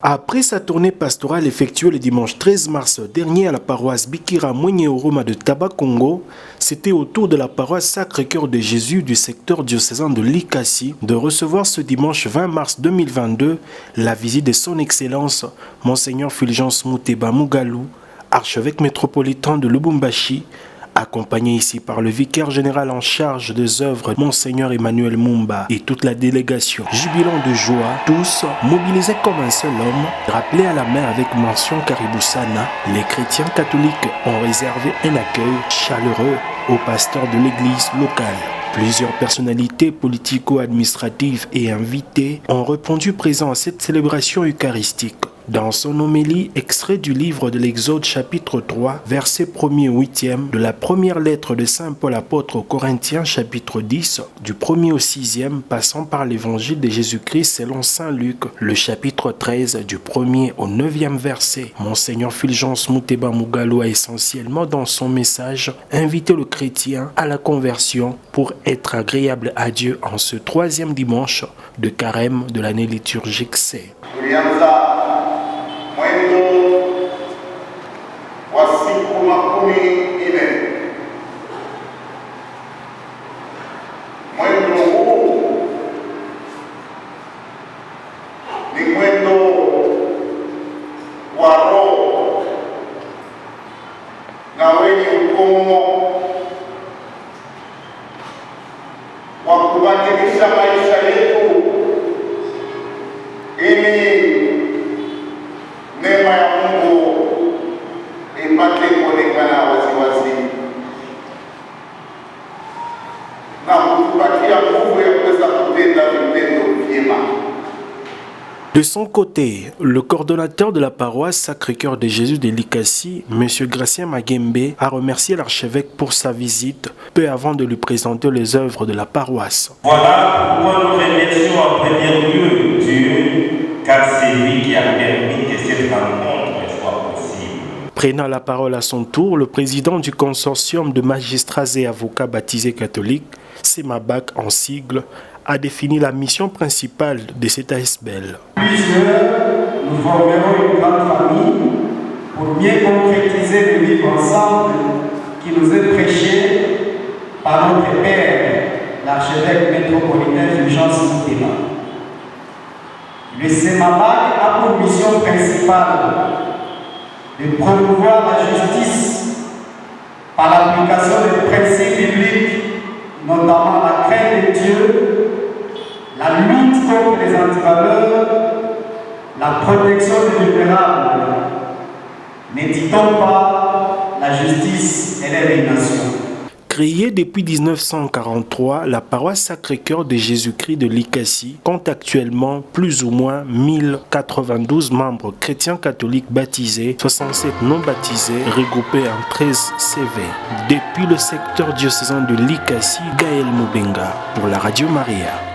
Après sa tournée pastorale effectuée le dimanche 13 mars dernier à la paroisse Bikira Mwenye-Oroma de Taba-Congo, c'était au tour de la paroisse Sacré-Cœur de Jésus du secteur diocésain de Likasi de recevoir ce dimanche 20 mars 2022 la visite de son Excellence Monseigneur Fulgence Muteba Mugalu, archevêque métropolitain de Lubumbashi, accompagné ici par le vicaire général en charge des œuvres Monseigneur Emmanuel Mumba et toute la délégation. Jubilant de joie, tous mobilisés comme un seul homme, rappelés à la main avec mention Kariboussana, les chrétiens catholiques ont réservé un accueil chaleureux aux pasteurs de l'église locale. Plusieurs personnalités politico-administratives et invitées ont répondu présents à cette célébration eucharistique. Dans son homélie, extrait du livre de l'Exode chapitre 3, versets 1er au 8e, de la première lettre de Saint Paul apôtre aux Corinthiens chapitre 10, du 1er au 6e, passant par l'évangile de Jésus-Christ selon Saint Luc, le chapitre 13, du 1er au 9e verset. Monseigneur Fulgence Muteba Mugalu a essentiellement dans son message invité le chrétien à la conversion pour être agréable à Dieu en ce troisième dimanche de carême de l'année liturgique C. Mwendo wa siku 14. Mwendo huu ni mwendo wa roho na wenye ukomo wa kubadilisha maisha yetu ili neema ya Mungu ipate kuonekana waziwazi na kutupatia nguvu ya kuweza kutenda vitendo vyema. De son côté, le coordonnateur de la paroisse Sacré-Cœur de Jésus de Likasi, M. Gracien Magembe, a remercié l'archevêque pour sa visite, peu avant de lui présenter les œuvres de la paroisse. Voilà pourquoi nous remercions en premier lieu Dieu, car c'est lui qui a permis que cette rencontre soit possible. Prenant la parole à son tour, le président du consortium de magistrats et avocats baptisés catholiques, CEMABAC en sigle, a défini la mission principale de cet ASBEL. Plusieurs, nous formerons une grande famille pour bien concrétiser le vivre ensemble qui nous est prêché par notre Père, l'archevêque métropolitain Fulgence Muteba. Le CEMABAC a pour mission principale de promouvoir la justice par l'application des principes bibliques, notamment la crainte de Dieu, la lutte contre les antivaleurs, la protection des vulnérables. Ne dit-on pas la justice et l'élimination? Créée depuis 1943, la paroisse Sacré-Cœur de Jésus-Christ de Likasi compte actuellement plus ou moins 1092 membres chrétiens catholiques baptisés, 67 non baptisés, regroupés en 13 CV. Depuis le secteur diocésain de Likasi, Gaël Mubenga pour la Radio Maria.